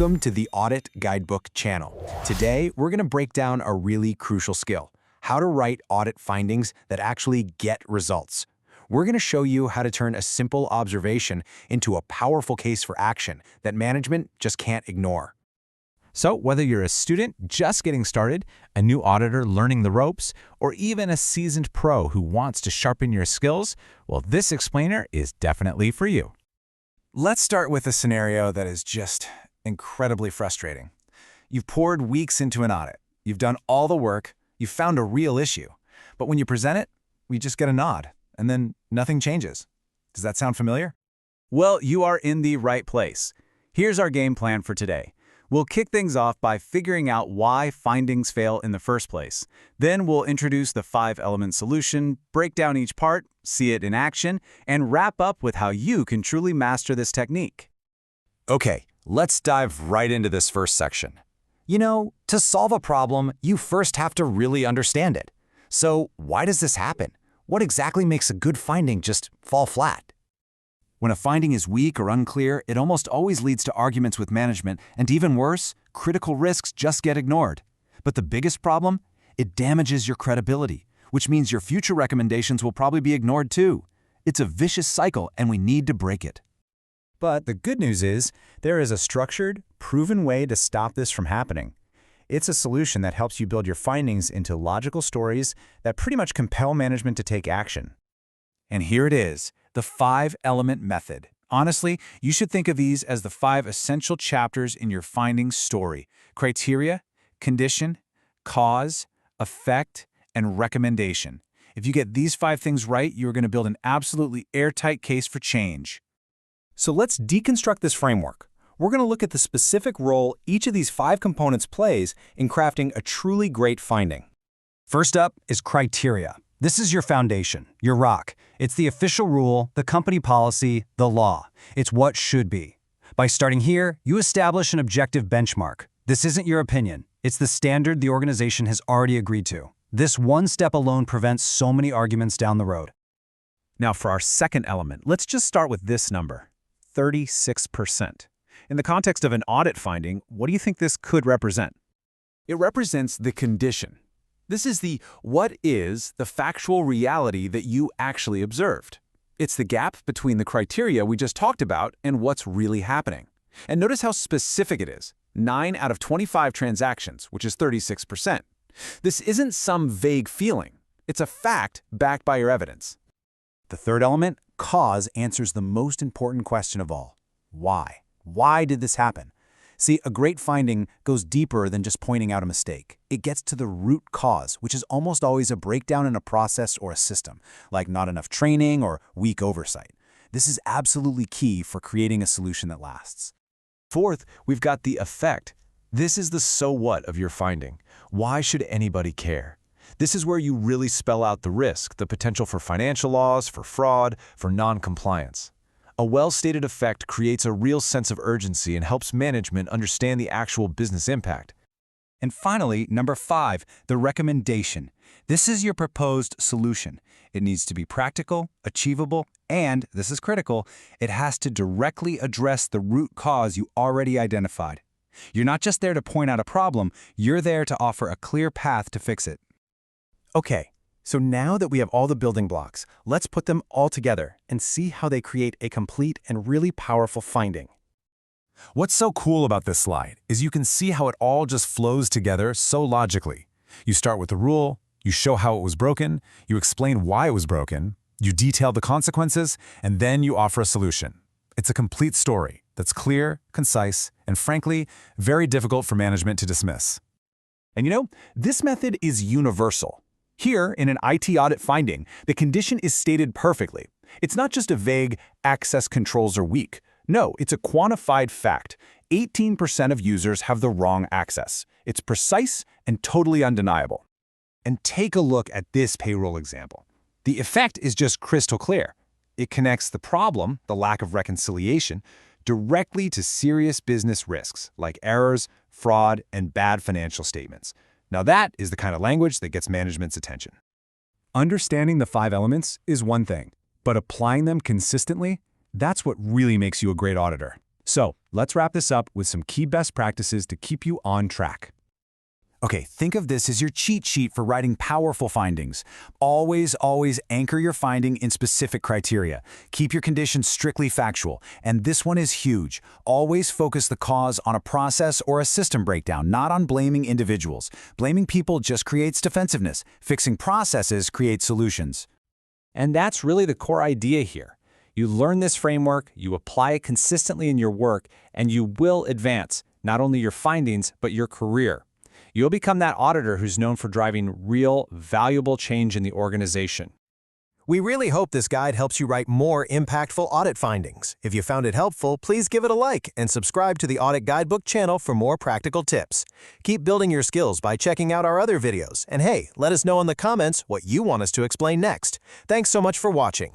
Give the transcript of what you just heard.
Welcome to the Audit Guidebook channel. Today, we're going to break down a really crucial skill, how to write audit findings that actually get results. We're going to show you how to turn a simple observation into a powerful case for action that management just can't ignore. So whether you're a student just getting started, a new auditor learning the ropes, or even a seasoned pro who wants to sharpen your skills, well, this explainer is definitely for you. Let's start with a scenario that is just incredibly frustrating. You've poured weeks into an audit. You've done all the work. You've found a real issue. But when you present it, we just get a nod, and then nothing changes. Does that sound familiar? Well, you are in the right place. Here's our game plan for today. We'll kick things off by figuring out why findings fail in the first place. Then we'll introduce the 5-element solution, break down each part, see it in action, and wrap up with how you can truly master this technique. Okay, let's dive right into this first section. You know, to solve a problem, you first have to really understand it. So why does this happen? What exactly makes a good finding just fall flat? When a finding is weak or unclear, it almost always leads to arguments with management, and even worse, critical risks just get ignored. But the biggest problem? It damages your credibility, which means your future recommendations will probably be ignored too. It's a vicious cycle, and we need to break it. But the good news is, there is a structured, proven way to stop this from happening. It's a solution that helps you build your findings into logical stories that pretty much compel management to take action. And here it is, the 5-element method. Honestly, you should think of these as the 5 essential chapters in your findings story: criteria, condition, cause, effect, and recommendation. If you get these 5 things right, you're going to build an absolutely airtight case for change. So let's deconstruct this framework. We're going to look at the specific role each of these 5 components plays in crafting a truly great finding. First up is criteria. This is your foundation, your rock. It's the official rule, the company policy, the law. It's what should be. By starting here, you establish an objective benchmark. This isn't your opinion. It's the standard the organization has already agreed to. This one step alone prevents so many arguments down the road. Now for our second element, let's just start with this number, 36%. In the context of an audit finding, what do you think this could represent? It represents the condition. This is the what is the factual reality that you actually observed. It's the gap between the criteria we just talked about and what's really happening. And notice how specific it is. 9 out of 25 transactions, which is 36%. This isn't some vague feeling. It's a fact backed by your evidence. The third element, cause, answers the most important question of all. Why? Why did this happen? See, a great finding goes deeper than just pointing out a mistake. It gets to the root cause, which is almost always a breakdown in a process or a system, like not enough training or weak oversight. This is absolutely key for creating a solution that lasts. Fourth, we've got the effect. This is the so what of your finding. Why should anybody care? This is where you really spell out the risk, the potential for financial loss, for fraud, for non-compliance. A well-stated effect creates a real sense of urgency and helps management understand the actual business impact. And finally, number 5, the recommendation. This is your proposed solution. It needs to be practical, achievable, and, this is critical, it has to directly address the root cause you already identified. You're not just there to point out a problem, you're there to offer a clear path to fix it. Okay, so now that we have all the building blocks, let's put them all together and see how they create a complete and really powerful finding. What's so cool about this slide is you can see how it all just flows together so logically. You start with the rule, you show how it was broken, you explain why it was broken, you detail the consequences, and then you offer a solution. It's a complete story that's clear, concise, and frankly, very difficult for management to dismiss. And you know, this method is universal. Here, in an IT audit finding, the condition is stated perfectly. It's not just a vague access controls are weak. No, it's a quantified fact. 18% of users have the wrong access. It's precise and totally undeniable. And take a look at this payroll example. The effect is just crystal clear. It connects the problem, the lack of reconciliation, directly to serious business risks like errors, fraud, and bad financial statements. Now that is the kind of language that gets management's attention. Understanding the 5 elements is one thing, but applying them consistently, that's what really makes you a great auditor. So let's wrap this up with some key best practices to keep you on track. Okay, think of this as your cheat sheet for writing powerful findings. Always anchor your finding in specific criteria. Keep your conditions strictly factual. And this one is huge. Always focus the cause on a process or a system breakdown, not on blaming individuals. Blaming people just creates defensiveness. Fixing processes creates solutions. And that's really the core idea here. You learn this framework, you apply it consistently in your work, and you will advance not only your findings, but your career. You'll become that auditor who's known for driving real, valuable change in the organization. We really hope this guide helps you write more impactful audit findings. If you found it helpful, please give it a like and subscribe to the Audit Guidebook channel for more practical tips. Keep building your skills by checking out our other videos. And hey, let us know in the comments what you want us to explain next. Thanks so much for watching.